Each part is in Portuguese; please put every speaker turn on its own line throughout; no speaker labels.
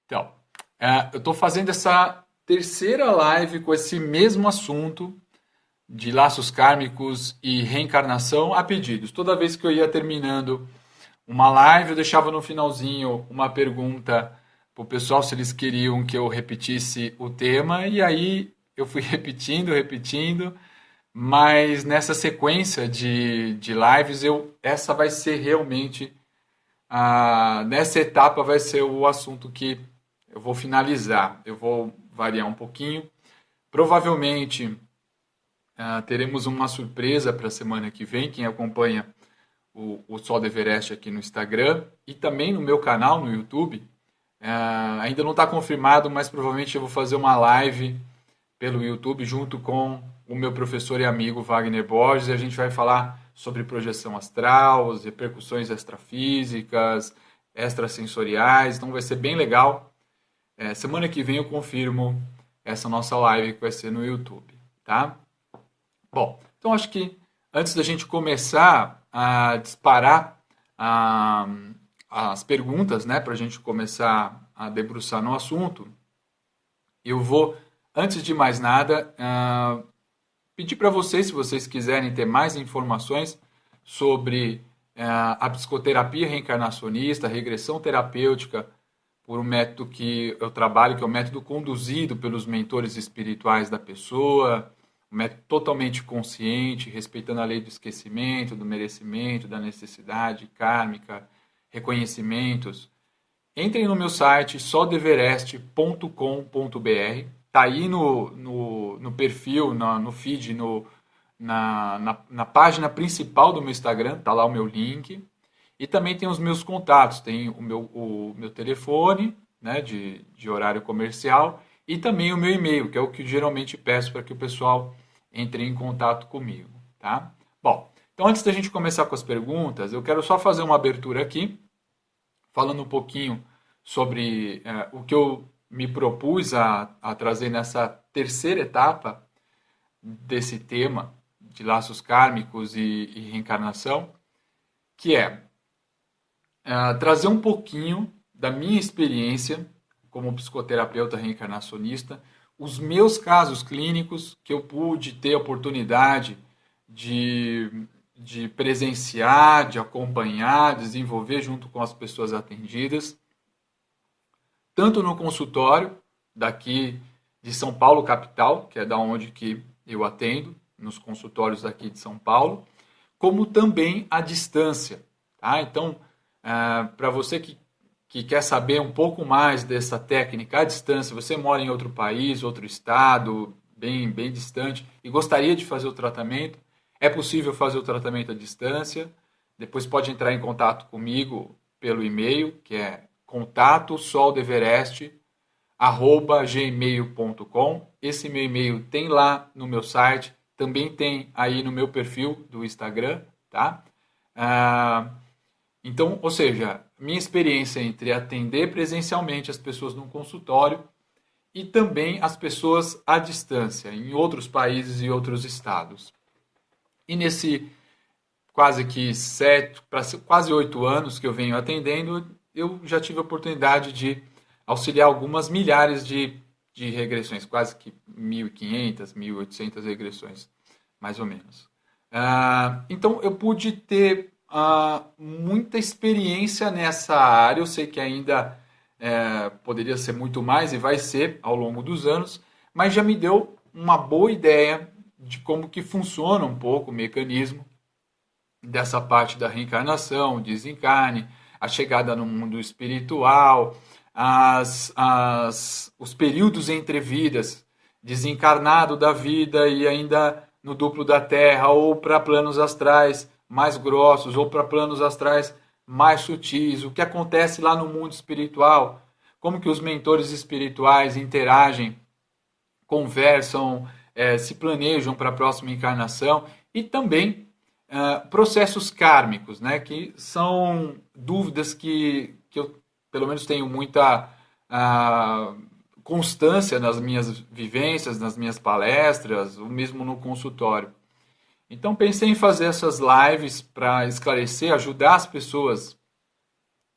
Então, eu estou fazendo essa terceira live com esse mesmo assunto de laços kármicos e reencarnação a pedidos. Toda vez que eu ia terminando uma live, eu deixava no finalzinho uma pergunta para o pessoal se eles queriam que eu repetisse o tema, e aí eu fui repetindo, mas nessa sequência de lives, essa vai ser realmente, nessa etapa vai ser o assunto que eu vou finalizar. Eu vou variar um pouquinho. Provavelmente teremos uma surpresa para a semana que vem. Quem acompanha o Sol do Everest aqui no Instagram e também no meu canal no YouTube. Ainda não está confirmado, mas provavelmente eu vou fazer uma live pelo YouTube junto com o meu professor e amigo Wagner Borges, e a gente vai falar sobre projeção astral, as repercussões extrafísicas, extrasensoriais, então vai ser bem legal. Semana que vem eu confirmo essa nossa live que vai ser no YouTube, tá? Bom, então acho que antes da gente começar a disparar as perguntas, né, para a gente começar a debruçar no assunto, eu vou, antes de mais nada, pedir para vocês, se vocês quiserem ter mais informações sobre a psicoterapia reencarnacionista, a regressão terapêutica, por um método que eu trabalho, que é o método conduzido pelos mentores espirituais da pessoa, um método totalmente consciente, respeitando a lei do esquecimento, do merecimento, da necessidade kármica, reconhecimentos. Entrem no meu site soldeverest.com.br, tá aí no perfil, no feed, na página principal do meu Instagram, tá lá o meu link. E também tem os meus contatos, tem o meu telefone, né, de horário comercial, e também o meu e-mail, que é o que geralmente peço para que o pessoal entre em contato comigo, tá? Bom, então antes da gente começar com as perguntas, eu quero só fazer uma abertura aqui, falando um pouquinho sobre o que eu me propus a trazer nessa terceira etapa desse tema de laços kármicos e reencarnação, que é trazer um pouquinho da minha experiência como psicoterapeuta reencarnacionista, os meus casos clínicos que eu pude ter a oportunidade de presenciar, de acompanhar, desenvolver junto com as pessoas atendidas, tanto no consultório daqui de São Paulo, capital, que é da onde que eu atendo, nos consultórios daqui de São Paulo, como também à distância. Tá? Então, para você que quer saber um pouco mais dessa técnica à distância, você mora em outro país, outro estado, bem distante, e gostaria de fazer o tratamento, é possível fazer o tratamento à distância. Depois pode entrar em contato comigo pelo e-mail, que é contato soldeverest@gmail.com. Esse meu e-mail tem lá no meu site, também tem aí no meu perfil do Instagram, tá? Então, ou seja, minha experiência entre atender presencialmente as pessoas num consultório e também as pessoas à distância, em outros países e outros estados. E nesse quase que 7, para quase 8 anos que eu venho atendendo, eu já tive a oportunidade de auxiliar algumas milhares de regressões, quase que 1.500, 1.800 regressões, mais ou menos. Então eu pude ter muita experiência nessa área. Eu sei que ainda poderia ser muito mais e vai ser ao longo dos anos, mas já me deu uma boa ideia de como que funciona um pouco o mecanismo dessa parte da reencarnação, desencarne, a chegada no mundo espiritual, os períodos entre vidas, desencarnado da vida e ainda no duplo da Terra, ou para planos astrais mais grossos, ou para planos astrais mais sutis, o que acontece lá no mundo espiritual, como que os mentores espirituais interagem, conversam, se planejam para a próxima encarnação, e também processos kármicos, né, que são dúvidas que eu, pelo menos, tenho muita constância nas minhas vivências, nas minhas palestras, ou mesmo no consultório. Então, pensei em fazer essas lives para esclarecer, ajudar as pessoas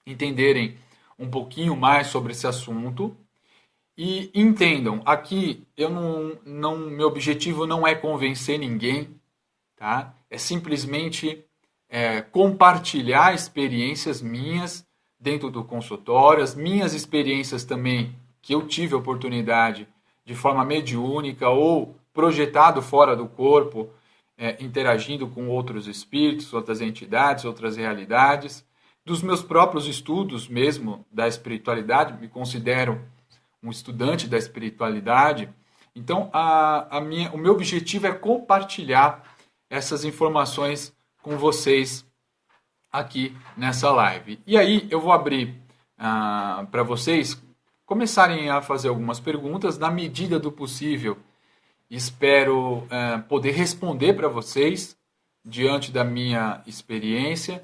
a entenderem um pouquinho mais sobre esse assunto. E entendam, aqui meu objetivo não é convencer ninguém, tá? É simplesmente compartilhar experiências minhas dentro do consultório, as minhas experiências também que eu tive a oportunidade de forma mediúnica ou projetado fora do corpo, interagindo com outros espíritos, outras entidades, outras realidades, dos meus próprios estudos mesmo da espiritualidade, me considero um estudante da espiritualidade. Então, o meu objetivo é compartilhar essas informações com vocês aqui nessa live. E aí eu vou abrir para vocês começarem a fazer algumas perguntas na medida do possível. Espero poder responder para vocês diante da minha experiência.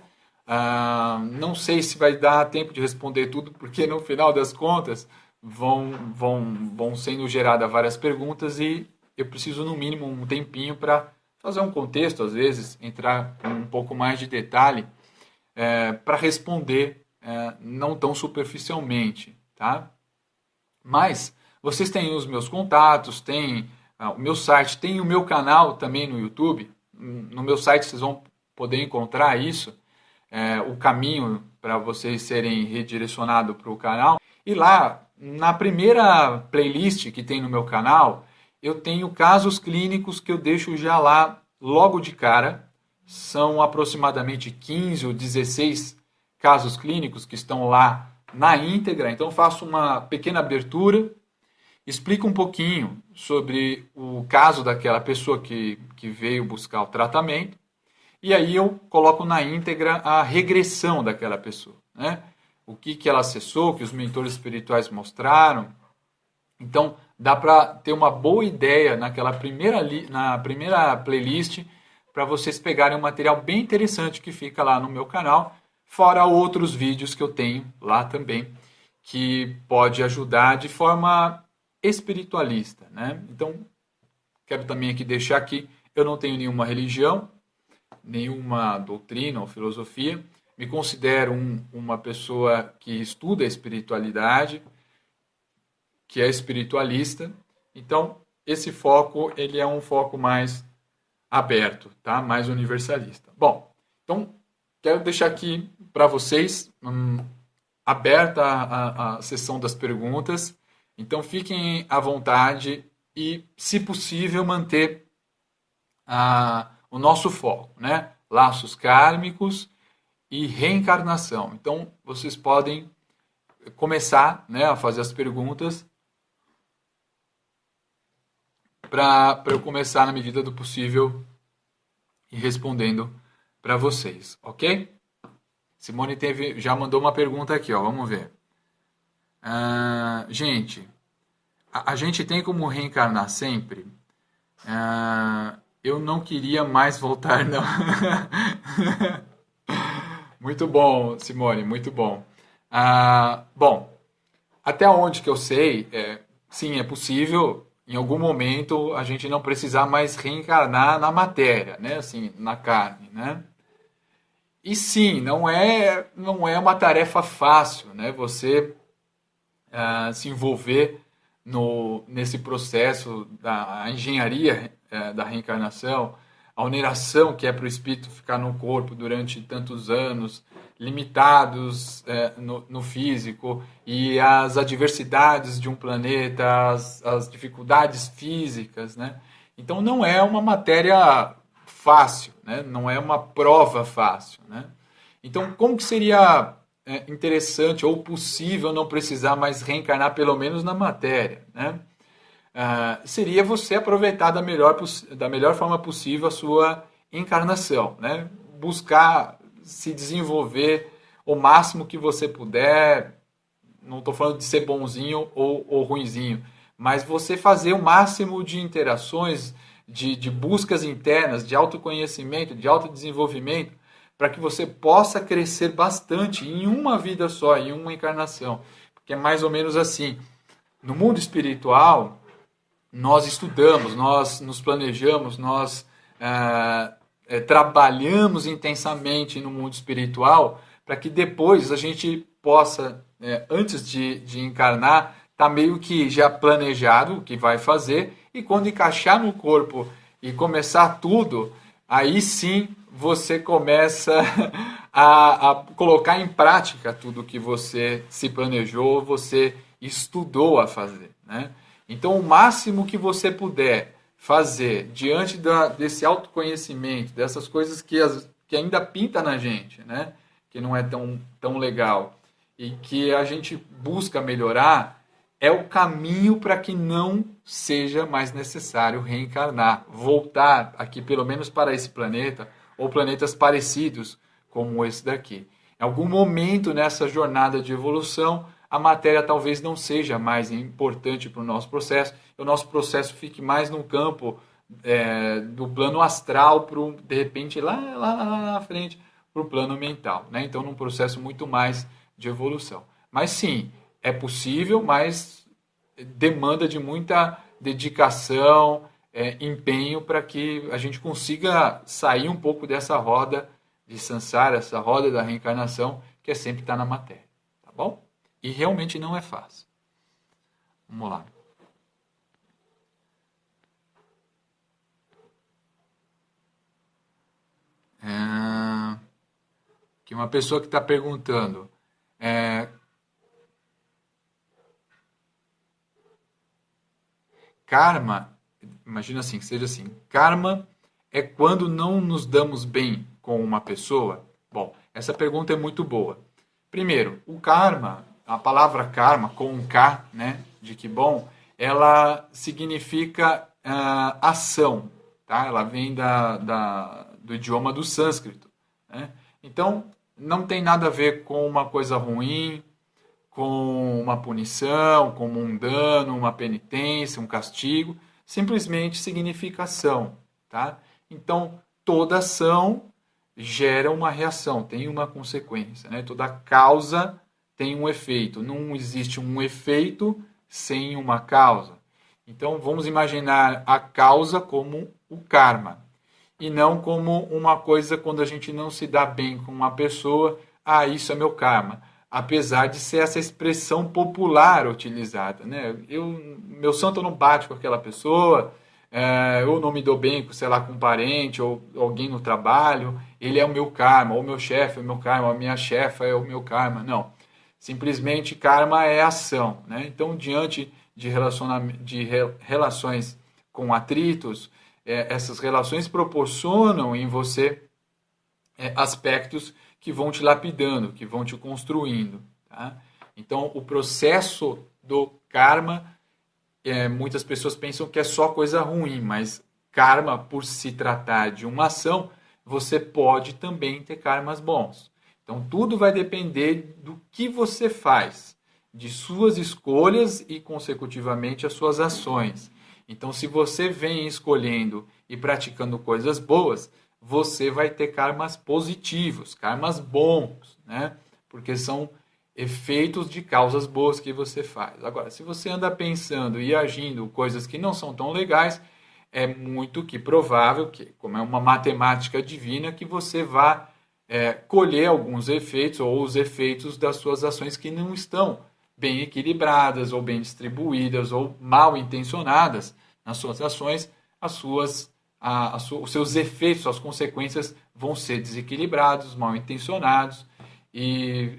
Não sei se vai dar tempo de responder tudo, porque no final das contas vão sendo geradas várias perguntas e eu preciso no mínimo um tempinho para fazer um contexto, às vezes entrar com um pouco mais de detalhe para responder não tão superficialmente, tá? Mas vocês têm os meus contatos, têm o meu site, tem o meu canal também no YouTube. No meu site vocês vão poder encontrar isso, o caminho para vocês serem redirecionados para o canal. E lá, na primeira playlist que tem no meu canal, eu tenho casos clínicos que eu deixo já lá logo de cara. São aproximadamente 15 ou 16 casos clínicos que estão lá na íntegra. Então, faço uma pequena abertura, explico um pouquinho sobre o caso daquela pessoa que veio buscar o tratamento. E aí eu coloco na íntegra a regressão daquela pessoa, né? O que ela acessou, o que os mentores espirituais mostraram. Então, dá para ter uma boa ideia na primeira playlist para vocês pegarem um material bem interessante que fica lá no meu canal, fora outros vídeos que eu tenho lá também, que pode ajudar de forma espiritualista, né? Então, quero também aqui deixar que eu não tenho nenhuma religião, nenhuma doutrina ou filosofia. Me considero uma pessoa que estuda a espiritualidade, que é espiritualista. Então, esse foco ele é um foco mais aberto, tá? Mais universalista. Bom, então quero deixar aqui para vocês aberta a sessão das perguntas. Então, fiquem à vontade e, se possível, manter o nosso foco, né? Laços kármicos e reencarnação. Então, vocês podem começar, né, a fazer as perguntas para eu começar, na medida do possível, e respondendo para vocês, ok? Simone já mandou uma pergunta aqui, ó, vamos ver. Gente, a gente tem como reencarnar sempre? Eu não queria mais voltar, não. Muito bom, Simone, muito bom. Bom, até onde que eu sei, sim, é possível, em algum momento, a gente não precisar mais reencarnar na matéria, né? Assim, na carne, né? E sim, não é uma tarefa fácil, né? Você se envolver nesse processo da engenharia da reencarnação, a oneração que é para o espírito ficar no corpo durante tantos anos, limitados no físico, e as adversidades de um planeta, as dificuldades físicas, né? Então não é uma matéria fácil, né? Não é uma prova fácil, né? Então, como que seria interessante ou possível não precisar mais reencarnar, pelo menos na matéria, né? Seria você aproveitar da melhor forma possível a sua encarnação, né? Buscar se desenvolver o máximo que você puder. Não estou falando de ser bonzinho ou ruinzinho, mas você fazer o máximo de interações, de buscas internas, de autoconhecimento, de autodesenvolvimento, para que você possa crescer bastante em uma vida só, em uma encarnação. Porque é mais ou menos assim. No mundo espiritual, nós estudamos, nós nos planejamos, nós trabalhamos intensamente no mundo espiritual para que depois a gente possa, antes de encarnar, tá meio que já planejado o que vai fazer, e quando encaixar no corpo e começar tudo, aí sim você começa a colocar em prática tudo que você se planejou, você estudou a fazer, né? Então, o máximo que você puder fazer diante desse autoconhecimento, dessas coisas que ainda pinta na gente, né? Que não é tão legal, e que a gente busca melhorar, é o caminho para que não seja mais necessário reencarnar, voltar aqui pelo menos para esse planeta ou planetas parecidos como esse daqui. Em algum momento nessa jornada de evolução, a matéria talvez não seja mais importante para o nosso processo, o nosso processo fique mais no campo do plano astral, de repente lá na frente, para o plano mental. Né? Então, num processo muito mais de evolução. Mas sim, é possível, mas demanda de muita dedicação, empenho para que a gente consiga sair um pouco dessa roda de samsara, essa roda da reencarnação, que é sempre estar na matéria. Tá bom? E realmente não é fácil. Vamos lá. Que uma pessoa que está perguntando, karma, imagina assim, que seja assim, karma é quando não nos damos bem com uma pessoa? Bom, essa pergunta é muito boa. Primeiro, o karma, a palavra karma, com um K, né, de que bom, ela significa ação, tá? Ela vem do idioma do sânscrito, né? Então, não tem nada a ver com uma coisa ruim, com uma punição, como um dano, uma penitência, um castigo, simplesmente significa ação, tá? Então, toda ação gera uma reação, tem uma consequência, né? Toda causa tem um efeito, não existe um efeito sem uma causa. Então, vamos imaginar a causa como o karma, e não como uma coisa quando a gente não se dá bem com uma pessoa, isso é meu karma. Apesar de ser essa expressão popular utilizada, né? Meu santo não bate com aquela pessoa, eu não me dou bem, sei lá, com um parente ou alguém no trabalho, ele é o meu karma, ou meu chefe é o meu karma, ou a minha chefa é o meu karma. Não. Simplesmente karma é ação, né? Então, diante de relações com atritos, essas relações proporcionam em você aspectos que vão te lapidando, que vão te construindo. Tá? Então, o processo do karma, muitas pessoas pensam que é só coisa ruim, mas karma, por se tratar de uma ação, você pode também ter karmas bons. Então, tudo vai depender do que você faz, de suas escolhas e, consecutivamente, as suas ações. Então, se você vem escolhendo e praticando coisas boas, você vai ter karmas positivos, karmas bons, né? Porque são efeitos de causas boas que você faz. Agora, se você anda pensando e agindo coisas que não são tão legais, é muito que provável que, como é uma matemática divina, que você vá colher alguns efeitos ou os efeitos das suas ações que não estão bem equilibradas ou bem distribuídas ou mal intencionadas nas suas ações, os seus efeitos, as consequências vão ser desequilibrados, mal intencionados e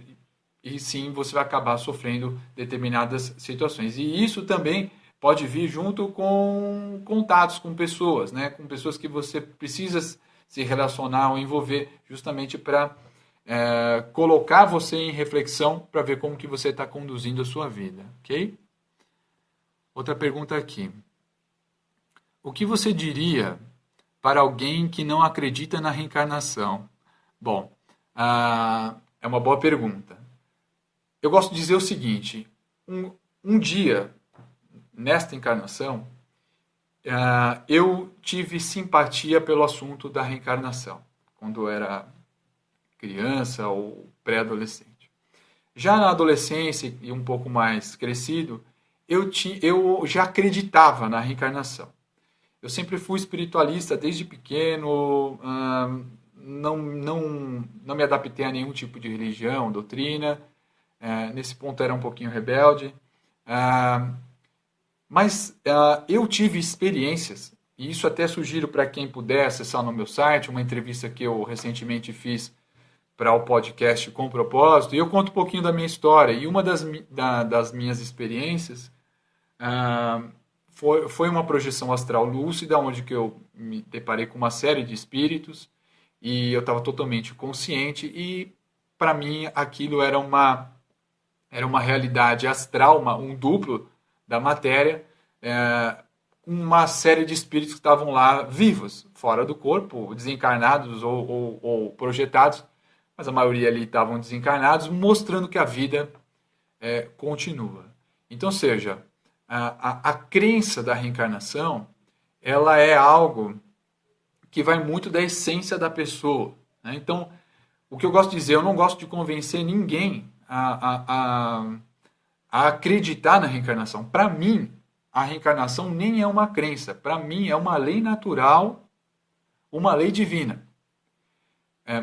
sim você vai acabar sofrendo determinadas situações. E isso também pode vir junto com contatos com pessoas, né? Com pessoas que você precisa se relacionar ou envolver justamente para colocar você em reflexão para ver como que você está conduzindo a sua vida, ok? Outra pergunta aqui. O que você diria para alguém que não acredita na reencarnação? Bom, é uma boa pergunta. Eu gosto de dizer o seguinte, um dia, nesta encarnação, eu tive simpatia pelo assunto da reencarnação, quando eu era criança ou pré-adolescente. Já na adolescência e um pouco mais crescido, eu já acreditava na reencarnação. Eu sempre fui espiritualista desde pequeno, não me adaptei a nenhum tipo de religião, doutrina. Nesse ponto era um pouquinho rebelde. Mas eu tive experiências, e isso até sugiro para quem puder acessar no meu site, uma entrevista que eu recentemente fiz para o podcast Com Propósito, e eu conto um pouquinho da minha história. E uma das minhas experiências foi uma projeção astral lúcida, onde que eu me deparei com uma série de espíritos, e eu estava totalmente consciente, e para mim aquilo era uma realidade astral, um duplo da matéria, uma série de espíritos que estavam lá vivos, fora do corpo, desencarnados ou projetados, mas a maioria ali estavam desencarnados, mostrando que a vida continua. Então, seja, a crença da reencarnação, ela é algo que vai muito da essência da pessoa, né? Então, o que eu gosto de dizer, eu não gosto de convencer ninguém a acreditar na reencarnação. Para mim, a reencarnação nem é uma crença. Para mim, é uma lei natural, uma lei divina.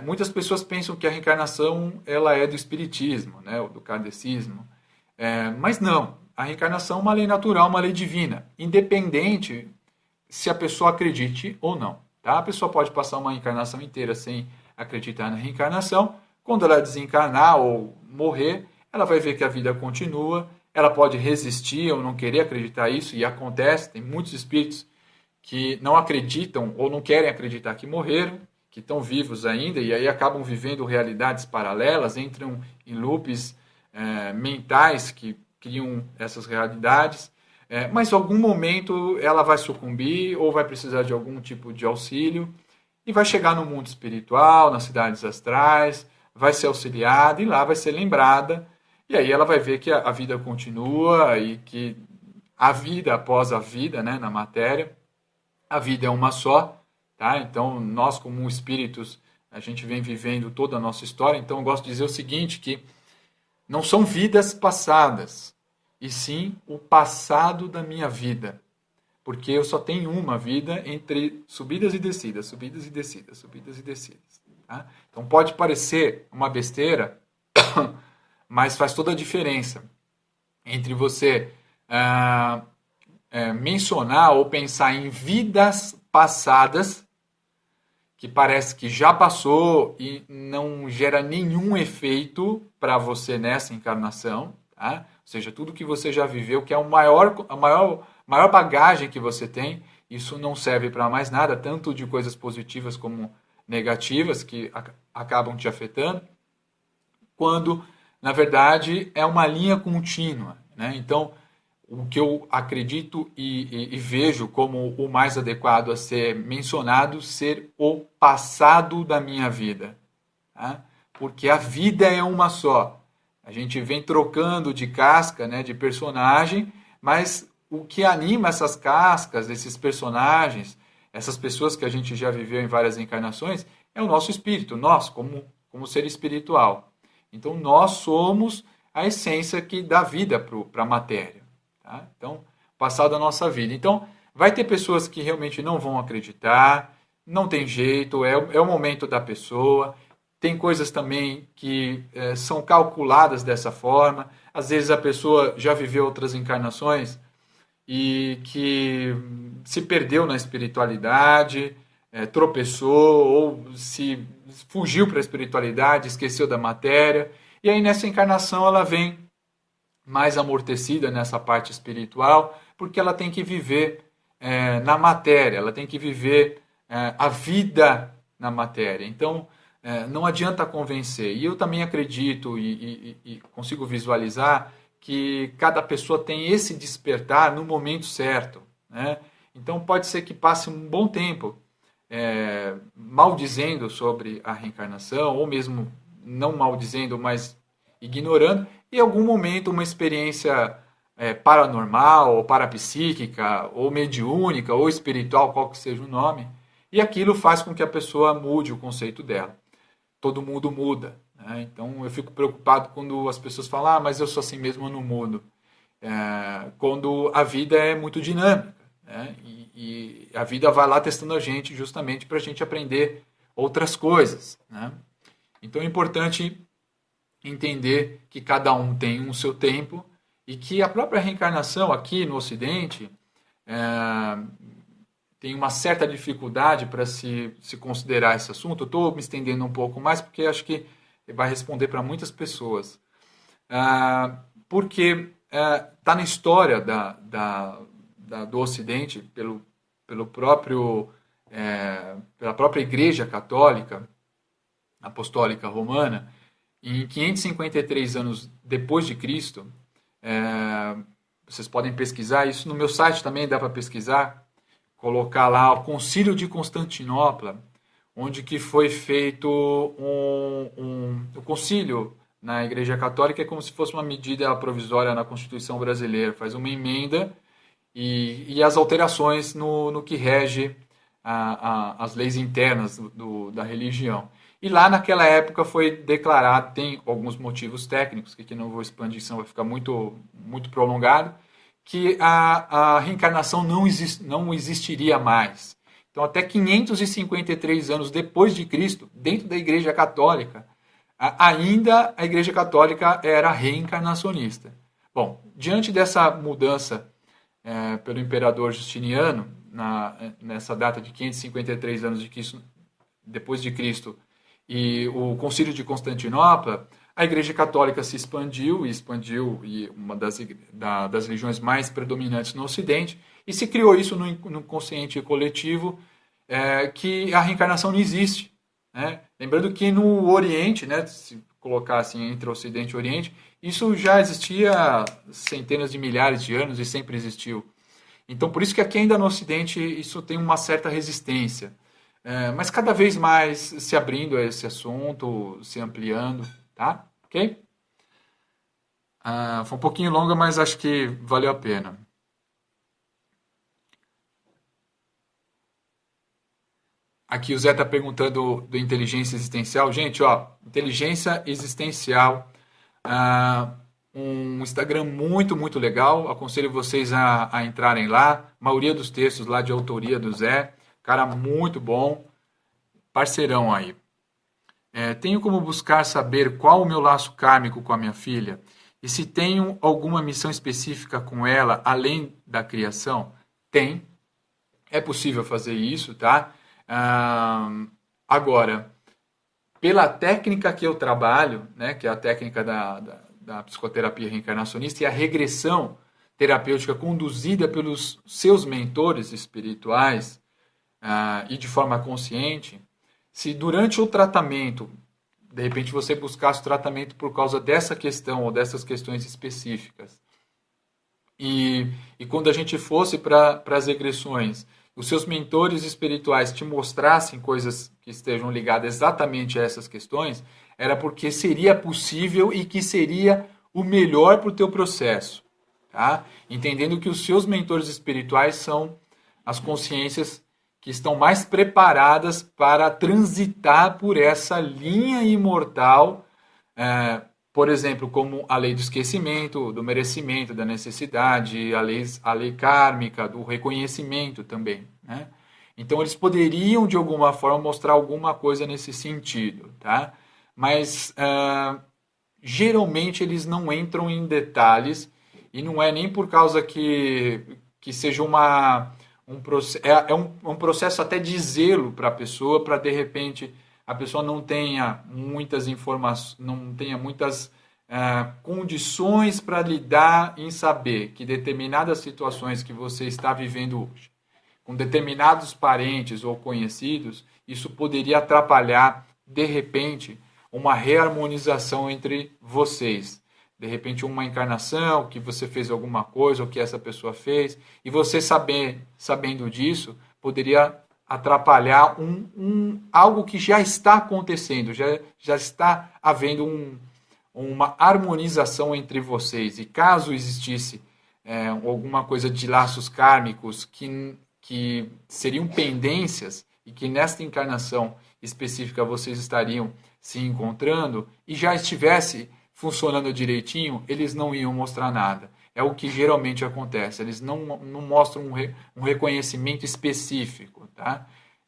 Muitas pessoas pensam que a reencarnação ela é do espiritismo, né, ou do kardecismo. Mas não. A reencarnação é uma lei natural, uma lei divina, independente se a pessoa acredite ou não. Tá? A pessoa pode passar uma encarnação inteira sem acreditar na reencarnação. Quando ela desencarnar ou morrer, ela vai ver que a vida continua. Ela pode resistir ou não querer acreditar isso, e acontece. Tem muitos espíritos que não acreditam ou não querem acreditar que morreram, que estão vivos ainda, e aí acabam vivendo realidades paralelas, entram em loops mentais que criam essas realidades. Mas em algum momento ela vai sucumbir ou vai precisar de algum tipo de auxílio e vai chegar no mundo espiritual, nas cidades astrais, vai ser auxiliada e lá vai ser lembrada. E aí ela vai ver que a vida continua e que a vida após a vida, né, na matéria, a vida é uma só. Tá? Então nós como espíritos, a gente vem vivendo toda a nossa história. Então eu gosto de dizer o seguinte, que não são vidas passadas, e sim o passado da minha vida. Porque eu só tenho uma vida entre subidas e descidas, subidas e descidas, subidas e descidas. Tá? Então pode parecer uma besteira, mas faz toda a diferença entre você mencionar ou pensar em vidas passadas, que parece que já passou e não gera nenhum efeito para você nessa encarnação. Tá? Ou seja, tudo que você já viveu, que é a maior bagagem que você tem, isso não serve para mais nada, tanto de coisas positivas como negativas, que acabam te afetando, quando, na verdade, é uma linha contínua. Né? Então, o que eu acredito e vejo como o mais adequado a ser mencionado, ser o passado da minha vida. Tá? Porque a vida é uma só. A gente vem trocando de casca, né, de personagem, mas o que anima essas cascas, esses personagens, essas pessoas que a gente já viveu em várias encarnações, é o nosso espírito, nós, como ser espiritual. Então, nós somos a essência que dá vida para a matéria. Tá? Então, passado da nossa vida. Então, vai ter pessoas que realmente não vão acreditar, não tem jeito, é o momento da pessoa. Tem coisas também que são calculadas dessa forma. Às vezes a pessoa já viveu outras encarnações e que se perdeu na espiritualidade, tropeçou ou se fugiu para a espiritualidade, esqueceu da matéria. E aí nessa encarnação ela vem mais amortecida nessa parte espiritual, porque ela tem que viver na matéria, ela tem que viver a vida na matéria. Então, não adianta convencer. E eu também acredito e consigo visualizar que cada pessoa tem esse despertar no momento certo. Né? Então pode ser que passe um bom tempo maldizendo sobre a reencarnação, ou mesmo não maldizendo, mas ignorando, e em algum momento uma experiência paranormal, ou parapsíquica, ou mediúnica, ou espiritual, qual que seja o nome, e aquilo faz com que a pessoa mude o conceito dela. Todo mundo muda. Né? Então eu fico preocupado quando as pessoas falam, mas eu sou assim mesmo, eu não mudo. Quando a vida é muito dinâmica. Né? E a vida vai lá testando a gente justamente para a gente aprender outras coisas, né? Então é importante entender que cada um tem um seu tempo e que a própria reencarnação aqui no Ocidente tem uma certa dificuldade para se considerar esse assunto. Eu estou me estendendo um pouco mais porque acho que vai responder para muitas pessoas. Porque está na história do Ocidente, pela própria Igreja Católica, Apostólica Romana, em 553 anos depois de Cristo, vocês podem pesquisar, isso no meu site também dá para pesquisar, colocar lá o Concílio de Constantinopla, onde que foi feito o concílio na Igreja Católica é como se fosse uma medida provisória na Constituição brasileira, faz uma emenda e as alterações no que rege as leis internas da religião. E lá naquela época foi declarado, tem alguns motivos técnicos, que aqui não vou expandir, senão vai ficar muito, muito prolongado, que a reencarnação não existiria mais. Então, até 553 anos depois de Cristo, dentro da Igreja Católica, ainda a Igreja Católica era reencarnacionista. Bom, diante dessa mudança pelo imperador Justiniano, nessa data de 553 anos depois de Cristo, e o Concílio de Constantinopla, a Igreja Católica se expandiu, e uma das religiões mais predominantes no Ocidente, e se criou isso no consciente coletivo, que a reencarnação não existe. Né? Lembrando que no Oriente, né, se colocar assim entre Ocidente e Oriente, isso já existia há centenas de milhares de anos e sempre existiu. Então, por isso que aqui ainda no Ocidente isso tem uma certa resistência. Mas cada vez mais se abrindo a esse assunto, se ampliando, tá? Ok? Foi um pouquinho longa, mas acho que valeu a pena. Aqui o Zé está perguntando do inteligência existencial. Gente, ó, inteligência existencial, um Instagram muito, muito legal. Aconselho vocês a entrarem lá. A maioria dos textos lá de autoria do Zé. Cara muito bom, parceirão aí. Tenho como buscar saber qual o meu laço kármico com a minha filha e se tenho alguma missão específica com ela além da criação? Tem. É possível fazer isso, tá? Agora, pela técnica que eu trabalho, né, que é a técnica da psicoterapia reencarnacionista e a regressão terapêutica conduzida pelos seus mentores espirituais, e de forma consciente, se durante o tratamento, de repente você buscasse o tratamento por causa dessa questão ou dessas questões específicas, e quando a gente fosse para as regressões, os seus mentores espirituais te mostrassem coisas que estejam ligadas exatamente a essas questões, era porque seria possível e que seria o melhor para o teu processo. Tá? Entendendo que os seus mentores espirituais são as consciências que estão mais preparadas para transitar por essa linha imortal, por exemplo, como a lei do esquecimento, do merecimento, da necessidade, a lei kármica, do reconhecimento também. Né? Então, eles poderiam, de alguma forma, mostrar alguma coisa nesse sentido. Tá? Mas, geralmente, eles não entram em detalhes, e não é nem por causa que seja um processo até de zelo para a pessoa, para de repente a pessoa não tenha muitas informações, não tenha muitas condições para lidar em saber que determinadas situações que você está vivendo hoje, com determinados parentes ou conhecidos, isso poderia atrapalhar, de repente, uma reharmonização entre vocês. De repente, uma encarnação, que você fez alguma coisa, ou que essa pessoa fez, e você sabendo disso, poderia atrapalhar algo que já está acontecendo, já está havendo uma harmonização entre vocês. E caso existisse alguma coisa de laços kármicos que seriam pendências, e que nesta encarnação específica vocês estariam se encontrando, e já estivesse funcionando direitinho, eles não iam mostrar nada. É o que geralmente acontece. Eles não mostram um reconhecimento específico. Tá?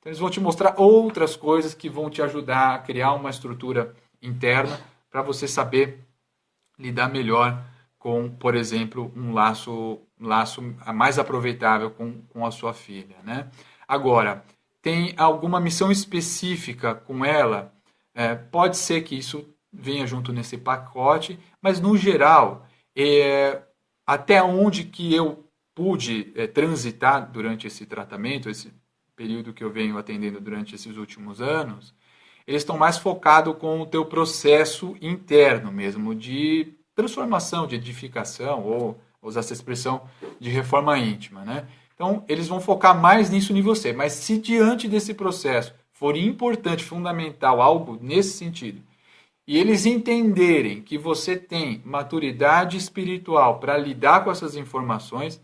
Então, eles vão te mostrar outras coisas que vão te ajudar a criar uma estrutura interna para você saber lidar melhor com, por exemplo, um laço mais aproveitável com a sua filha, né? Agora, tem alguma missão específica com ela? Pode ser que isso venha junto nesse pacote, mas no geral, até onde que eu pude transitar durante esse tratamento, esse período que eu venho atendendo durante esses últimos anos, eles estão mais focados com o teu processo interno mesmo, de transformação, de edificação, ou usar essa expressão de reforma íntima, né? Então, eles vão focar mais nisso em você. Mas se diante desse processo for importante, fundamental, algo nesse sentido, e eles entenderem que você tem maturidade espiritual para lidar com essas informações,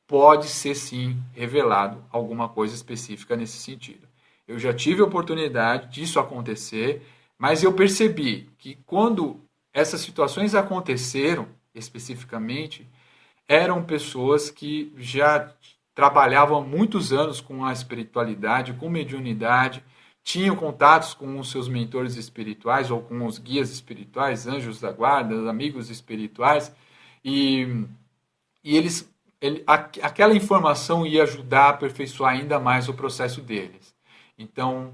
pode ser sim revelado alguma coisa específica nesse sentido. Eu já tive a oportunidade disso acontecer, mas eu percebi que quando essas situações aconteceram, especificamente, eram pessoas que já trabalhavam há muitos anos com a espiritualidade, com mediunidade, tinham contatos com os seus mentores espirituais ou com os guias espirituais, anjos da guarda, amigos espirituais, e aquela informação ia ajudar a aperfeiçoar ainda mais o processo deles. Então,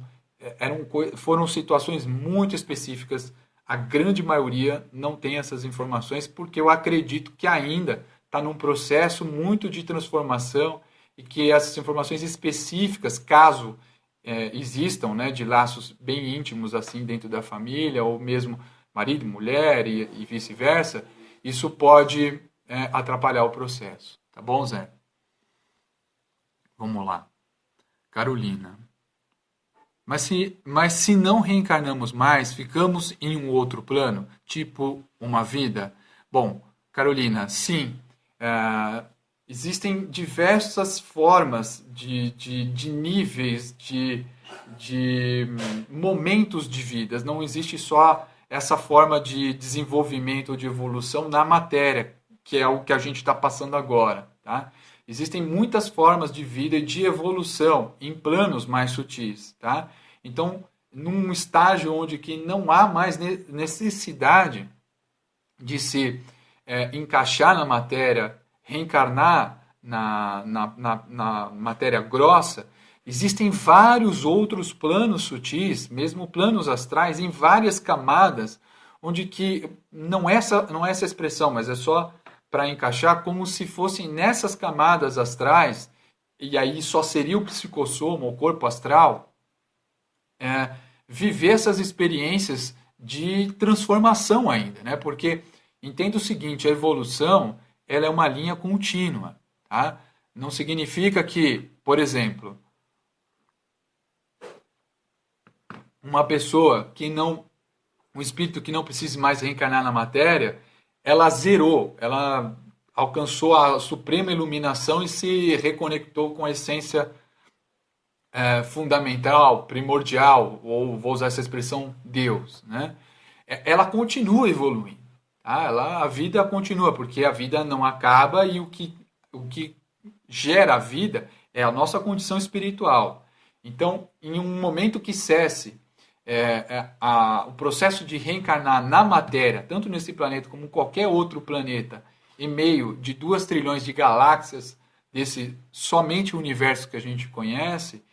foram situações muito específicas. A grande maioria não tem essas informações porque eu acredito que ainda está num processo muito de transformação e que essas informações específicas, caso existam, né, de laços bem íntimos assim dentro da família, ou mesmo marido, mulher e vice-versa, isso pode atrapalhar o processo. Tá bom, Zé? Vamos lá. Carolina. Mas se não reencarnamos mais, ficamos em um outro plano, tipo uma vida? Bom, Carolina, sim. Existem diversas formas de níveis, de momentos de vidas. Não existe só essa forma de desenvolvimento ou de evolução na matéria, que é o que a gente está passando agora. Tá? Existem muitas formas de vida e de evolução em planos mais sutis. Tá? Então, num estágio onde que não há mais necessidade de se encaixar na matéria, reencarnar na matéria grossa, existem vários outros planos sutis, mesmo planos astrais, em várias camadas, onde que não é essa expressão, mas é só para encaixar como se fossem nessas camadas astrais, e aí só seria o psicossoma, o corpo astral, viver essas experiências de transformação ainda, né? Porque entenda o seguinte, a evolução ela é uma linha contínua, tá? Não significa que, por exemplo, uma pessoa que não, um espírito que não precise mais reencarnar na matéria, ela zerou, ela alcançou a suprema iluminação e se reconectou com a essência fundamental, primordial, ou vou usar essa expressão, Deus, né? Ela continua evoluindo. Tá? A vida continua, porque a vida não acaba e o que gera a vida é a nossa condição espiritual. Então, em um momento que cesse o processo de reencarnar na matéria, tanto nesse planeta como em qualquer outro planeta, em meio de 2 trilhões de galáxias, desse somente o universo que a gente conhece,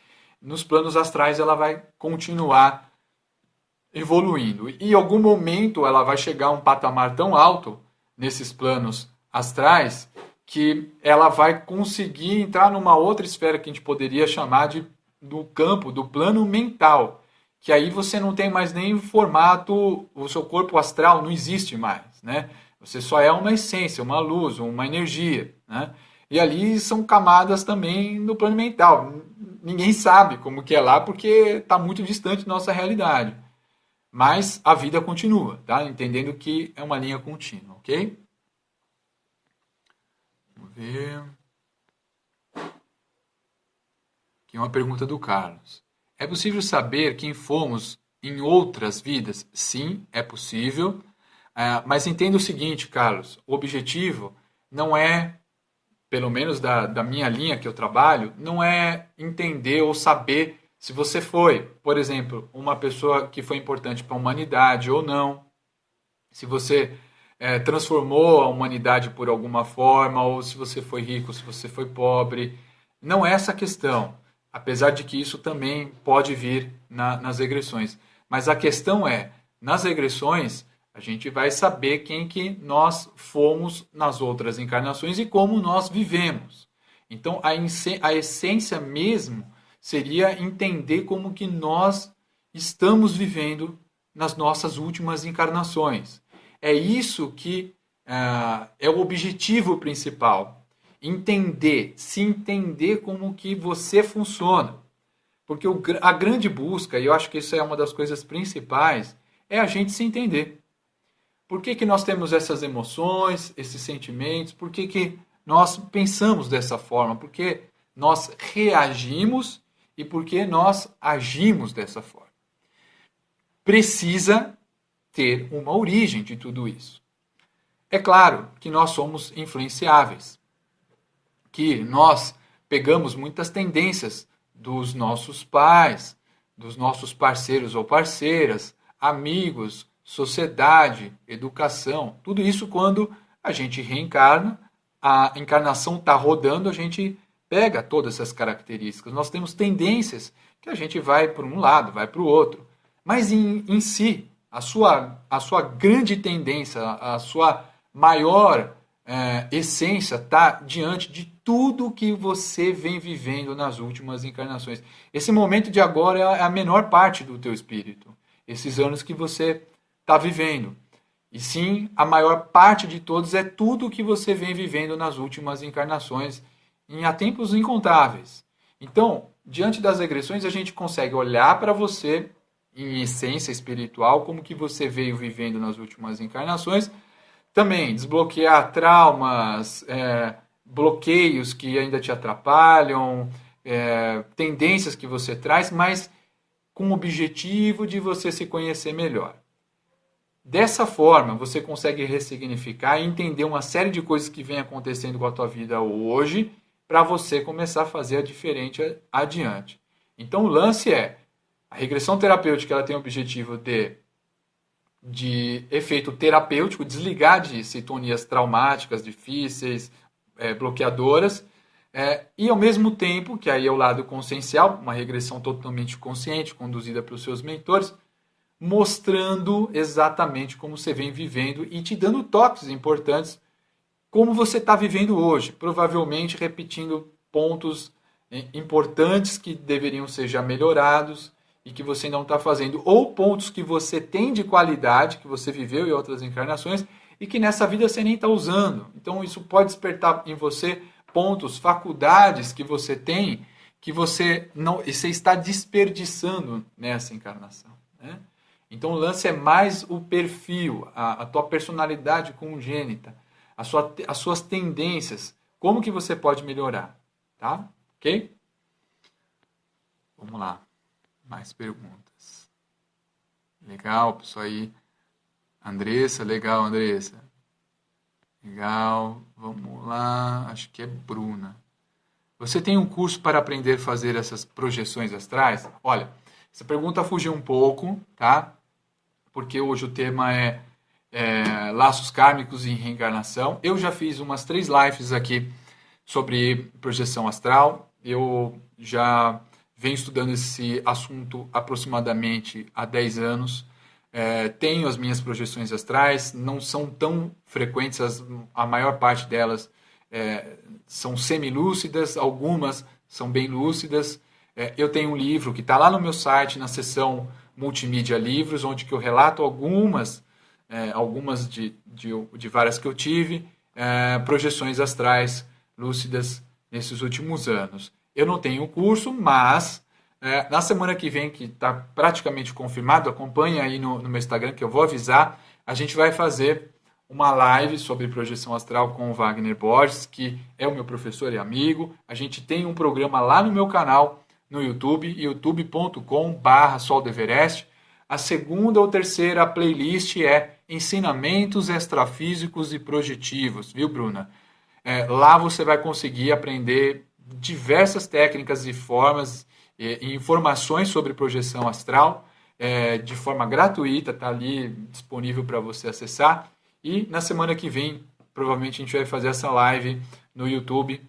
nos planos astrais ela vai continuar evoluindo. E em algum momento ela vai chegar a um patamar tão alto nesses planos astrais que ela vai conseguir entrar numa outra esfera que a gente poderia chamar do campo, do plano mental. Que aí você não tem mais nem formato, o seu corpo astral não existe mais, né? Você só é uma essência, uma luz, uma energia, né? E ali são camadas também no plano mental. Ninguém sabe como que é lá porque está muito distante da nossa realidade. Mas a vida continua, tá? Entendendo que é uma linha contínua, ok? Vamos ver. Aqui uma pergunta do Carlos. É possível saber quem fomos em outras vidas? Sim, é possível. Mas entenda o seguinte, Carlos. O objetivo não é, pelo menos da minha linha que eu trabalho, não é entender ou saber Se você foi, por exemplo, uma pessoa que foi importante para a humanidade ou não, se você transformou a humanidade por alguma forma, ou se você foi rico, se você foi pobre. Não é essa a questão, apesar de que isso também pode vir nas regressões. Mas a questão é, nas regressões, a gente vai saber quem que nós fomos nas outras encarnações e como nós vivemos. Então, a essência mesmo seria entender como que nós estamos vivendo nas nossas últimas encarnações. É isso que é o objetivo principal. Se entender como que você funciona. Porque a grande busca, e eu acho que isso é uma das coisas principais, é a gente se entender. Por que, que nós temos essas emoções, esses sentimentos? Por que, que nós pensamos dessa forma? Por que nós reagimos e por que nós agimos dessa forma? Precisa ter uma origem de tudo isso. É claro que nós somos influenciáveis, que nós pegamos muitas tendências dos nossos pais, dos nossos parceiros ou parceiras, amigos, sociedade, educação, tudo isso quando a gente reencarna, a encarnação está rodando, a gente pega todas essas características. Nós temos tendências que a gente vai para um lado, vai para o outro. Mas em si, a sua grande tendência, a sua maior essência está diante de tudo que você vem vivendo nas últimas encarnações. Esse momento de agora é a menor parte do teu espírito. Esses anos que você está vivendo. E sim, a maior parte de todos é tudo que você vem vivendo nas últimas encarnações, há tempos incontáveis. Então, diante das regressões, a gente consegue olhar para você em essência espiritual, como que você veio vivendo nas últimas encarnações. Também desbloquear traumas, bloqueios que ainda te atrapalham, tendências que você traz, mas com o objetivo de você se conhecer melhor. Dessa forma, você consegue ressignificar e entender uma série de coisas que vem acontecendo com a tua vida hoje, para você começar a fazer a diferente adiante. Então, o lance é, a regressão terapêutica ela tem o objetivo de efeito terapêutico, desligar de sintonias traumáticas, difíceis, bloqueadoras, e ao mesmo tempo, que aí é o lado consciencial, uma regressão totalmente consciente, conduzida pelos seus mentores, mostrando exatamente como você vem vivendo e te dando toques importantes como você está vivendo hoje, provavelmente repetindo pontos importantes que deveriam ser já melhorados e que você não está fazendo, ou pontos que você tem de qualidade, que você viveu em outras encarnações e que nessa vida você nem está usando. Então isso pode despertar em você pontos, faculdades que você tem, que você está desperdiçando nessa encarnação, né? Então o lance é mais o perfil, a tua personalidade congênita, as suas tendências, como que você pode melhorar, tá? Ok? Vamos lá, mais perguntas. Legal, pessoal aí. Andressa, legal, Andressa. Legal, vamos lá, acho que é Bruna. Você tem um curso para aprender a fazer essas projeções astrais? Olha, essa pergunta fugiu um pouco, tá? Porque hoje o tema é laços kármicos e reencarnação. Eu já fiz umas 3 lives aqui sobre projeção astral. Eu já venho estudando esse assunto aproximadamente há 10 anos. Tenho as minhas projeções astrais, não são tão frequentes, a maior parte delas são semilúcidas, algumas são bem lúcidas. Eu tenho um livro que está lá no meu site, na seção Multimídia Livros, onde que eu relato algumas de várias que eu tive, projeções astrais lúcidas nesses últimos anos. Eu não tenho o curso, mas na semana que vem, que está praticamente confirmado, acompanha aí no meu Instagram, que eu vou avisar, a gente vai fazer uma live sobre projeção astral com o Wagner Borges, que é o meu professor e amigo. A gente tem um programa lá no meu canal, no YouTube, youtube.com/soldoeverest. A segunda ou terceira playlist é Ensinamentos Extrafísicos e Projetivos, viu, Bruna? Lá você vai conseguir aprender diversas técnicas e formas e informações sobre projeção astral de forma gratuita, está ali disponível para você acessar. E na semana que vem, provavelmente a gente vai fazer essa live no YouTube,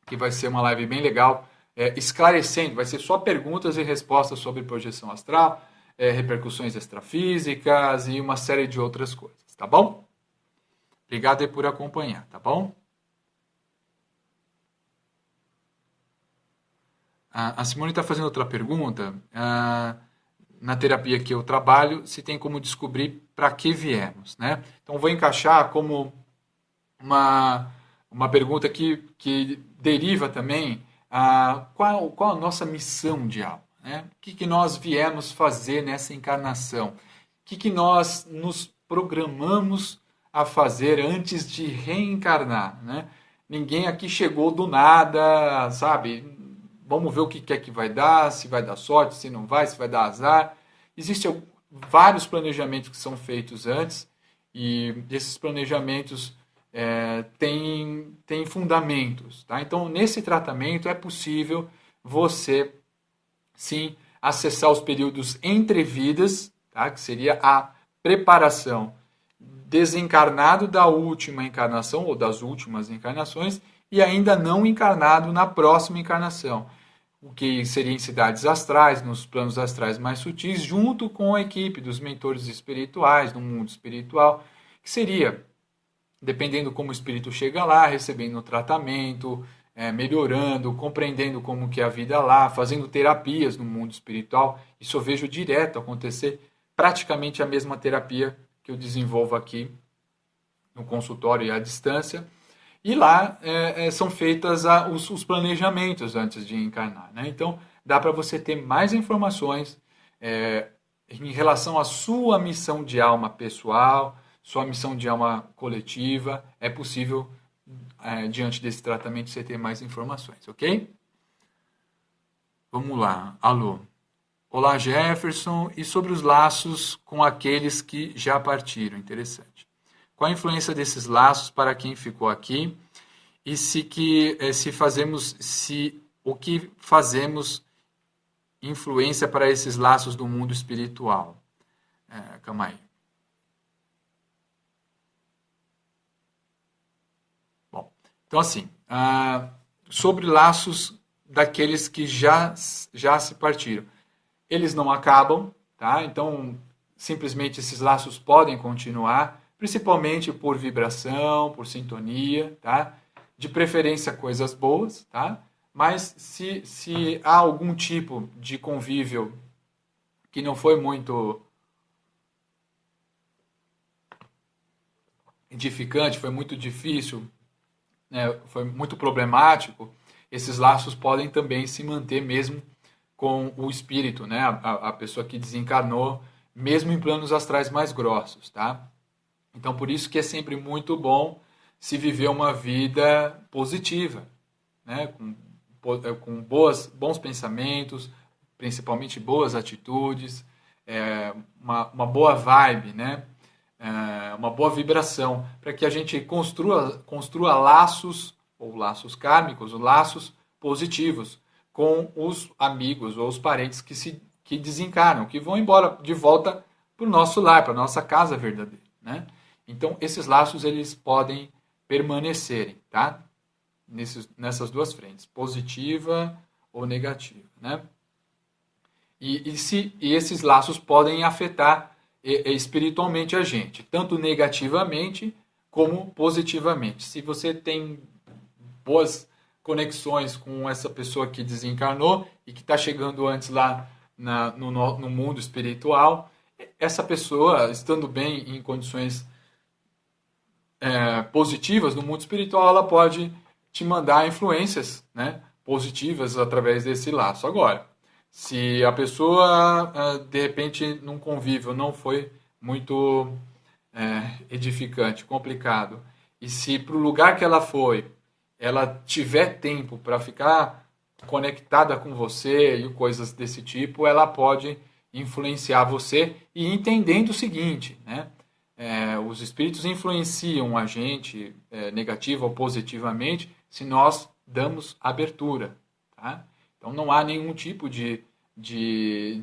que vai ser uma live bem legal, esclarecendo, vai ser só perguntas e respostas sobre projeção astral, repercussões extrafísicas e uma série de outras coisas, tá bom? Obrigado aí por acompanhar, tá bom? A Simone está fazendo outra pergunta. Na terapia que eu trabalho, se tem como descobrir para que viemos, né? Então, vou encaixar como uma pergunta que deriva também qual a nossa missão de alma, né? O que nós viemos fazer nessa encarnação? O que nós nos programamos a fazer antes de reencarnar, né? Ninguém aqui chegou do nada, sabe? Vamos ver o que é que vai dar, se vai dar sorte, se não vai, se vai dar azar. Existem vários planejamentos que são feitos antes e esses planejamentos têm fundamentos. Tá? Então, nesse tratamento é possível você, sim, acessar os períodos entre vidas, tá? Que seria a preparação desencarnado da última encarnação ou das últimas encarnações e ainda não encarnado na próxima encarnação, o que seria em cidades astrais, nos planos astrais mais sutis, junto com a equipe dos mentores espirituais, no mundo espiritual, que seria, dependendo como o espírito chega lá, recebendo o tratamento, melhorando, compreendendo como que é a vida lá, fazendo terapias no mundo espiritual. Isso eu vejo direto acontecer, praticamente a mesma terapia que eu desenvolvo aqui no consultório e à distância. E lá são feitas os planejamentos antes de encarnar. Né? Então, dá para você ter mais informações em relação à sua missão de alma pessoal, sua missão de alma coletiva. É possível, diante desse tratamento, você ter mais informações, ok? Vamos lá. Alô. Olá, Jefferson. E sobre os laços com aqueles que já partiram? Interessante. Qual a influência desses laços para quem ficou aqui? E se o que fazemos influência para esses laços do mundo espiritual? Calma aí. Bom, então assim, sobre laços daqueles que já se partiram. Eles não acabam, tá? Então, simplesmente esses laços podem continuar, principalmente por vibração, por sintonia, tá? De preferência coisas boas, tá? Mas se há algum tipo de convívio que não foi muito edificante, foi muito difícil, né, foi muito problemático, esses laços podem também se manter mesmo com o espírito, né, a pessoa que desencarnou, mesmo em planos astrais mais grossos, tá? Então, por isso que é sempre muito bom se viver uma vida positiva, né, com bons pensamentos, principalmente boas atitudes, uma boa vibe, né? Uma boa vibração, para que a gente construa laços, ou laços kármicos, ou laços positivos, com os amigos ou os parentes que desencarnam, que vão embora de volta para o nosso lar, para a nossa casa verdadeira. Né? Então, esses laços eles podem permanecerem, tá? Nessas duas frentes, positiva ou negativa. Né? E esses laços podem afetar espiritualmente a gente, tanto negativamente como positivamente. Se você tem boas conexões com essa pessoa que desencarnou e que está chegando antes lá no mundo espiritual, essa pessoa, estando bem em condições positivas no mundo espiritual, ela pode te mandar influências, né, positivas através desse laço. Agora, se a pessoa, de repente, num convívio não foi muito edificante, complicado, e se para o lugar que ela foi, ela tiver tempo para ficar conectada com você e coisas desse tipo, ela pode influenciar você e entendendo o seguinte, né? Os espíritos influenciam a gente negativa ou positivamente se nós damos abertura, tá? Então não há nenhum tipo de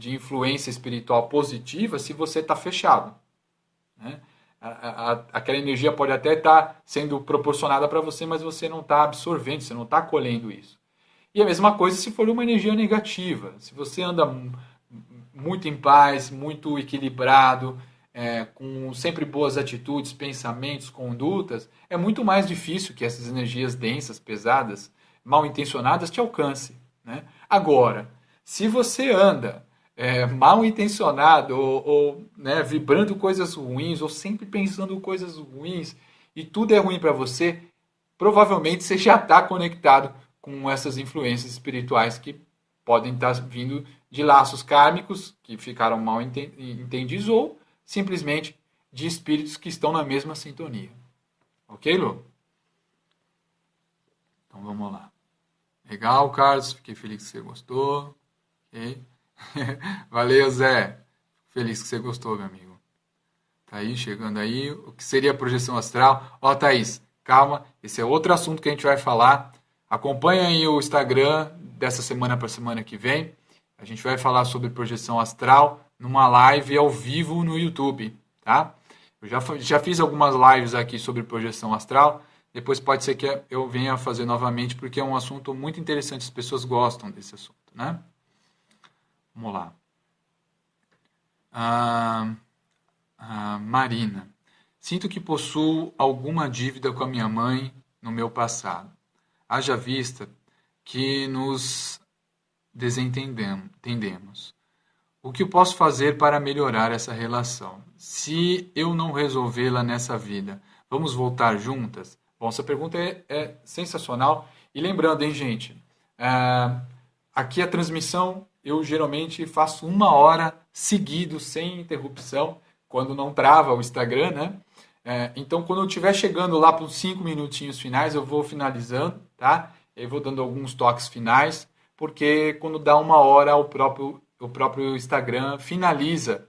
influência espiritual positiva se você está fechado, né? Aquela energia pode até estar sendo proporcionada para você, mas você não está absorvendo, você não está acolhendo isso. E a mesma coisa se for uma energia negativa. Se você anda muito em paz, muito equilibrado, com sempre boas atitudes, pensamentos, condutas, é muito mais difícil que essas energias densas, pesadas, mal intencionadas te alcancem, né? Agora, se você anda mal intencionado né, vibrando coisas ruins ou sempre pensando coisas ruins e tudo é ruim para você, provavelmente você já está conectado com essas influências espirituais que podem estar vindo de laços kármicos que ficaram mal entendidos ou simplesmente de espíritos que estão na mesma sintonia. Ok, Lu? Então vamos lá. Legal, Carlos. Fiquei feliz que você gostou. Ok. Valeu, Zé. Feliz que você gostou, meu amigo. Tá aí, chegando aí. O que seria a projeção astral? Ó, Thaís, calma. Esse é outro assunto que a gente vai falar. Acompanha aí o Instagram dessa semana para semana que vem. A gente vai falar sobre projeção astral numa live ao vivo no YouTube, tá? Eu já fiz algumas lives aqui sobre projeção astral. Depois pode ser que eu venha fazer novamente, porque é um assunto muito interessante. As pessoas gostam desse assunto, né? Vamos lá. Marina. Sinto que possuo alguma dívida com a minha mãe no meu passado. Haja vista que nos desentendemos. O que eu posso fazer para melhorar essa relação? Se eu não resolvê-la nessa vida, vamos voltar juntas? Bom, essa pergunta é sensacional. E lembrando, hein, gente? Aqui a transmissão eu geralmente faço 1 hora seguido, sem interrupção, quando não trava o Instagram, né? Então, quando eu estiver chegando lá para os 5 minutinhos finais, eu vou finalizando, tá? Eu vou dando alguns toques finais, porque quando dá 1 hora, o próprio Instagram finaliza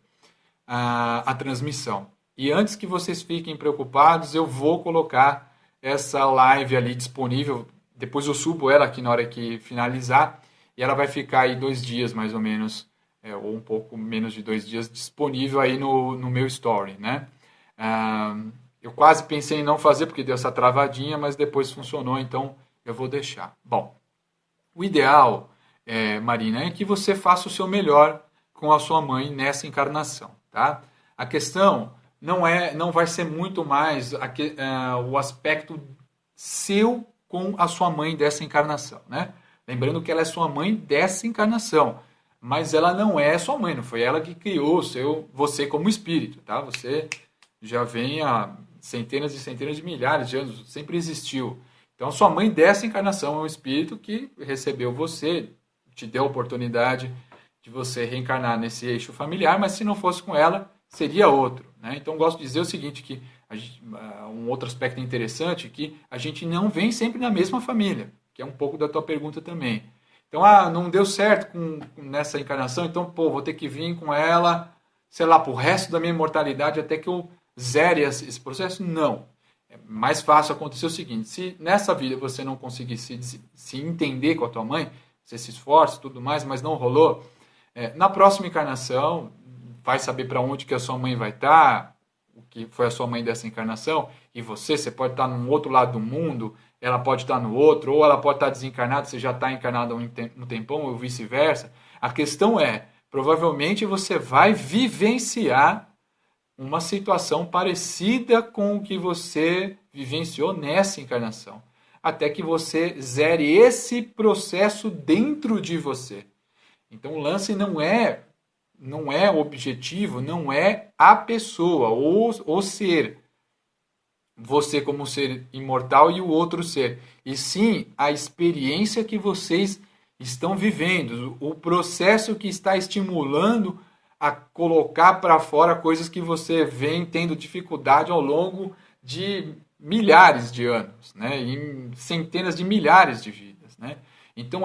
a transmissão. E antes que vocês fiquem preocupados, eu vou colocar essa live ali disponível. Depois eu subo ela aqui na hora que finalizar. E ela vai ficar aí 2 dias, mais ou menos, ou um pouco menos de 2 dias, disponível aí no meu story, né? Eu quase pensei em não fazer, porque deu essa travadinha, mas depois funcionou, então eu vou deixar. Bom, o ideal, Marina, é que você faça o seu melhor com a sua mãe nessa encarnação, tá? A questão não vai ser muito mais o aspecto seu com a sua mãe dessa encarnação, né? Lembrando que ela é sua mãe dessa encarnação, mas ela não é sua mãe, não foi ela que criou você como espírito, tá? Você já vem há centenas e centenas de milhares de anos, sempre existiu. Então, sua mãe dessa encarnação é um espírito que recebeu você, te deu a oportunidade de você reencarnar nesse eixo familiar, mas se não fosse com ela, seria outro, né? Então, gosto de dizer o seguinte, que um outro aspecto interessante é que a gente não vem sempre na mesma família, que é um pouco da tua pergunta também. Então, não deu certo nessa encarnação, então, vou ter que vir com ela, sei lá, pro resto da minha imortalidade até que eu zere esse processo? Não. É mais fácil acontecer o seguinte, se nessa vida você não conseguir se entender com a tua mãe, você se esforça e tudo mais, mas não rolou, na próxima encarnação, vai saber para onde que a sua mãe vai estar, o que foi a sua mãe dessa encarnação, e você pode estar num outro lado do mundo, ela pode estar no outro, ou ela pode estar desencarnada, você já está encarnado há um tempão, ou vice-versa. A questão provavelmente você vai vivenciar uma situação parecida com o que você vivenciou nessa encarnação, até que você zere esse processo dentro de você. Então o lance não é o objetivo, não é a pessoa, o ser, você como ser imortal e o outro ser, e sim a experiência que vocês estão vivendo, o processo que está estimulando a colocar para fora coisas que você vem tendo dificuldade ao longo de milhares de anos, né? Em centenas de milhares de vidas, né? Então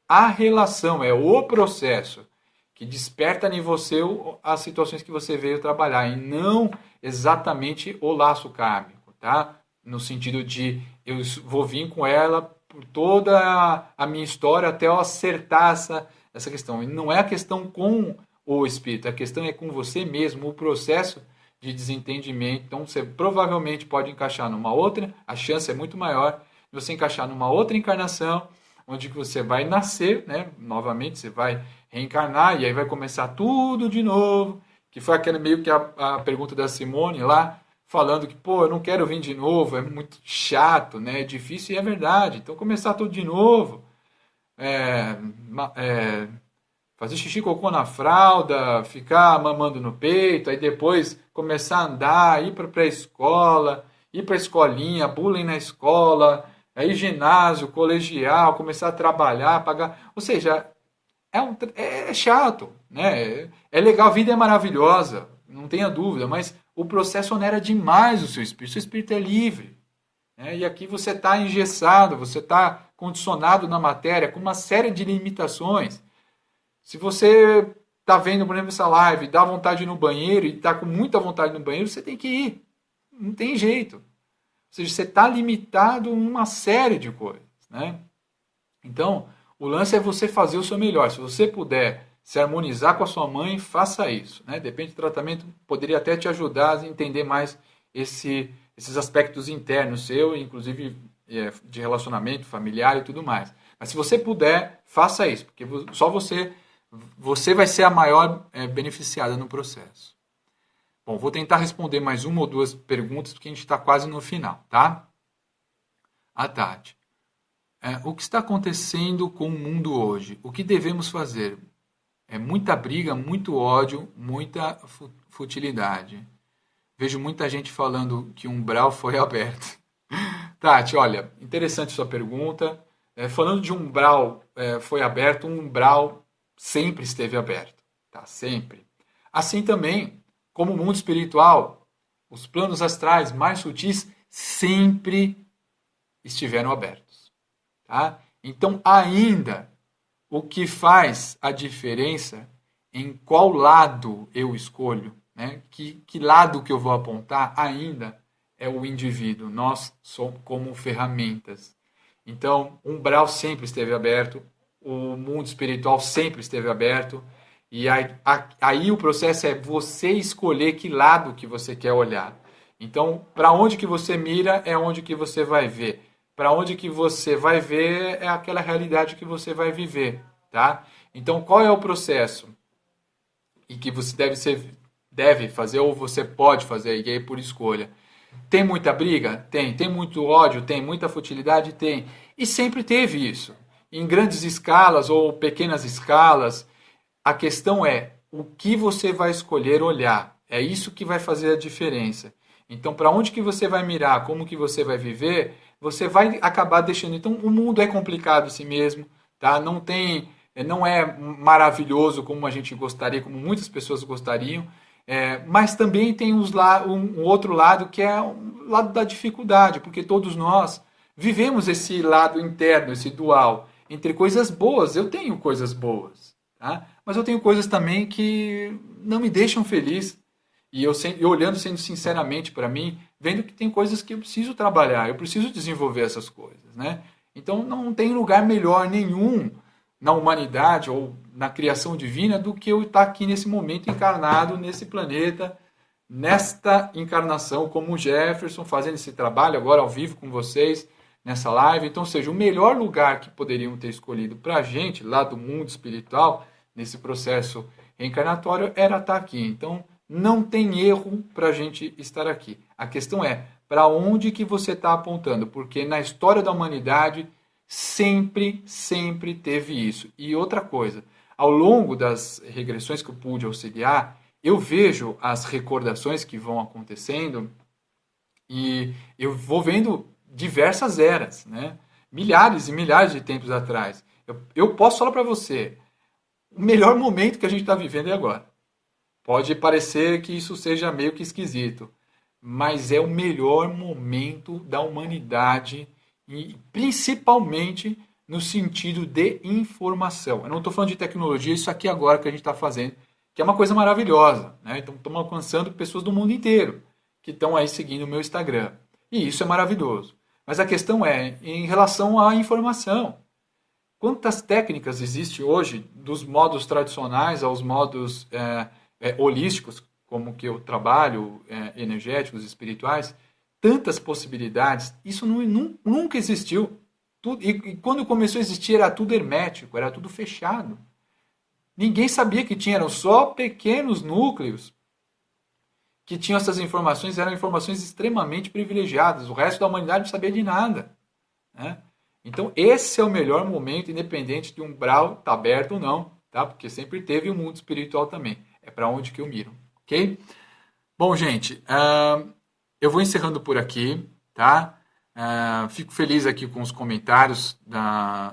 a relação, o processo que desperta em você as situações que você veio trabalhar, e não exatamente o laço kármico, tá? No sentido de eu vou vir com ela por toda a minha história até eu acertar essa questão. E não é a questão com o espírito, a questão é com você mesmo, o processo de desentendimento. Então você provavelmente pode encaixar numa outra, a chance é muito maior de você encaixar numa outra encarnação, onde você vai nascer, né? Novamente você vai reencarnar e aí vai começar tudo de novo, que foi aquela meio que a pergunta da Simone lá, falando que, pô, eu não quero vir de novo, é muito chato, né? É difícil e é verdade. Então começar tudo de novo, é, é, fazer xixi cocô na fralda, ficar mamando no peito, aí depois começar a andar, ir para pré-escola, ir para a escolinha, bullying na escola, aí ginásio, colegial, começar a trabalhar, pagar. Ou seja, é chato, né? É legal, a vida é maravilhosa, não tenha dúvida, mas o processo onera demais o seu espírito. O seu espírito é livre, né? E aqui você está engessado, você está condicionado na matéria com uma série de limitações. Se você está vendo, por exemplo, essa live, dá vontade de ir no banheiro e está com muita vontade no banheiro, você tem que ir. Não tem jeito. Ou seja, você está limitado em uma série de coisas, né? Então, o lance é você fazer o seu melhor. Se você puder se harmonizar com a sua mãe, faça isso, né? Depende do tratamento, poderia até te ajudar a entender mais esses aspectos internos seu, inclusive de relacionamento familiar e tudo mais. Mas se você puder, faça isso, porque só você vai ser a maior beneficiada no processo. Bom, vou tentar responder mais uma ou duas perguntas, porque a gente está quase no final, tá? A Tati. O que está acontecendo com o mundo hoje? O que devemos fazer? É muita briga, muito ódio, muita futilidade. Vejo muita gente falando que um umbral foi aberto. Tati, olha, interessante sua pergunta. Falando de umbral foi aberto, um umbral sempre esteve aberto, tá? Sempre. Assim também, como o mundo espiritual, os planos astrais mais sutis sempre estiveram abertos, tá? Então, ainda o que faz a diferença em qual lado eu escolho, né? Que lado que eu vou apontar ainda é o indivíduo. Nós somos como ferramentas. Então, o umbral sempre esteve aberto, o mundo espiritual sempre esteve aberto, e aí o processo é você escolher que lado que você quer olhar. Então, para onde que você mira é onde que você vai ver. Para onde que você vai ver é aquela realidade que você vai viver, tá? Então, qual é o processo? E que você deve fazer ou você pode fazer, e aí por escolha. Tem muita briga? Tem. Tem muito ódio? Tem. Muita futilidade? Tem. E sempre teve isso. Em grandes escalas ou pequenas escalas, a questão é o que você vai escolher olhar. É isso que vai fazer a diferença. Então, para onde que você vai mirar, como que você vai viver, você vai acabar deixando. Então, o mundo é complicado assim mesmo, tá? Não é maravilhoso como a gente gostaria, como muitas pessoas gostariam. Mas também tem um outro lado que é o lado da dificuldade, porque todos nós vivemos esse lado interno, esse dual, entre coisas boas. Eu tenho coisas boas, tá? Mas eu tenho coisas também que não me deixam feliz. E eu olhando, sendo sinceramente para mim, vendo que tem coisas que eu preciso trabalhar, eu preciso desenvolver essas coisas, né? Então não tem lugar melhor nenhum na humanidade ou na criação divina do que eu estar aqui nesse momento encarnado nesse planeta, nesta encarnação como o Jefferson, fazendo esse trabalho agora ao vivo com vocês nessa live. Então, ou seja, o melhor lugar que poderiam ter escolhido para a gente lá do mundo espiritual nesse processo reencarnatório era estar aqui. Então, não tem erro para a gente estar aqui. A questão é para onde que você está apontando, porque na história da humanidade sempre teve isso. E outra coisa, ao longo das regressões que eu pude auxiliar, eu vejo as recordações que vão acontecendo e eu vou vendo diversas eras, né? Milhares e milhares de tempos atrás. Eu posso falar para você, o melhor momento que a gente está vivendo é agora. Pode parecer que isso seja meio que esquisito, mas é o melhor momento da humanidade e principalmente no sentido de informação. Eu não estou falando de tecnologia, isso aqui agora que a gente está fazendo, que é uma coisa maravilhosa, né? Então estamos alcançando pessoas do mundo inteiro que estão aí seguindo o meu Instagram. E isso é maravilhoso. Mas a questão é em relação à informação. Quantas técnicas existem hoje, dos modos tradicionais aos modos holísticos, como que eu trabalho, energéticos, espirituais, tantas possibilidades, isso nunca existiu. E quando começou a existir era tudo hermético, era tudo fechado. Ninguém sabia que tinha, eram só pequenos núcleos que tinham essas informações, eram informações extremamente privilegiadas. O resto da humanidade não sabia de nada. Né? Então, esse é o melhor momento, independente de um umbral estar aberto ou não, tá? Porque sempre teve o mundo espiritual também. É para onde que eu miro, ok? Bom, gente, eu vou encerrando por aqui, tá? Fico feliz aqui com os comentários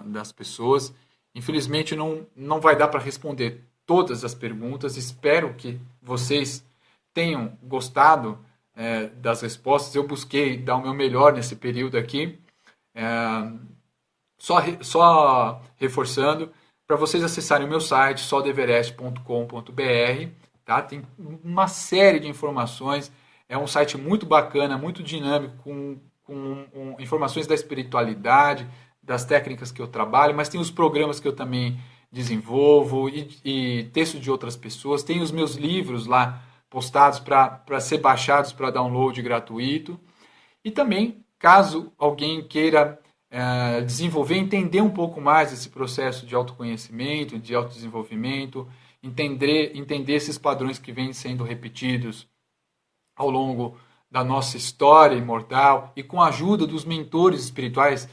das pessoas. Infelizmente, não vai dar para responder todas as perguntas. Espero que vocês tenham gostado das respostas. Eu busquei dar o meu melhor nesse período aqui. Só reforçando, para vocês acessarem o meu site, soldeverest.com.br, tá? Tem uma série de informações, é um site muito bacana, muito dinâmico, com informações da espiritualidade, das técnicas que eu trabalho, mas tem os programas que eu também desenvolvo e textos de outras pessoas, tem os meus livros lá postados para ser baixados para download gratuito, e também, caso alguém queira desenvolver, entender um pouco mais esse processo de autoconhecimento, de autodesenvolvimento, entender esses padrões que vêm sendo repetidos ao longo da nossa história imortal e com a ajuda dos mentores espirituais,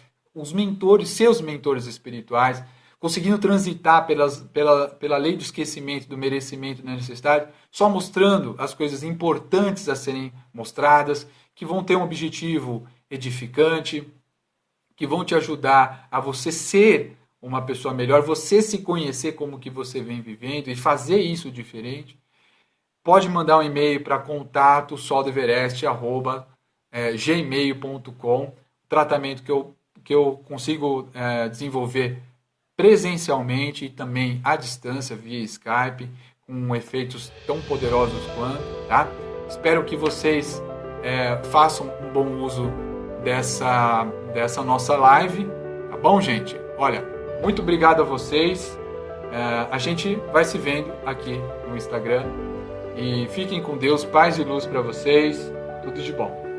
seus mentores espirituais, conseguindo transitar pela lei do esquecimento, do merecimento e da necessidade, só mostrando as coisas importantes a serem mostradas, que vão ter um objetivo edificante, que vão te ajudar a você ser uma pessoa melhor, você se conhecer como que você vem vivendo e fazer isso diferente. Pode mandar um e-mail para contato@soldeverest@gmail.com, tratamento que eu consigo desenvolver presencialmente e também à distância, via Skype, com efeitos tão poderosos quanto, tá? Espero que vocês façam um bom uso dessa nossa live, tá bom, gente? Olha, muito obrigado a vocês. A gente vai se vendo aqui no Instagram. E fiquem com Deus, paz e luz para vocês. Tudo de bom.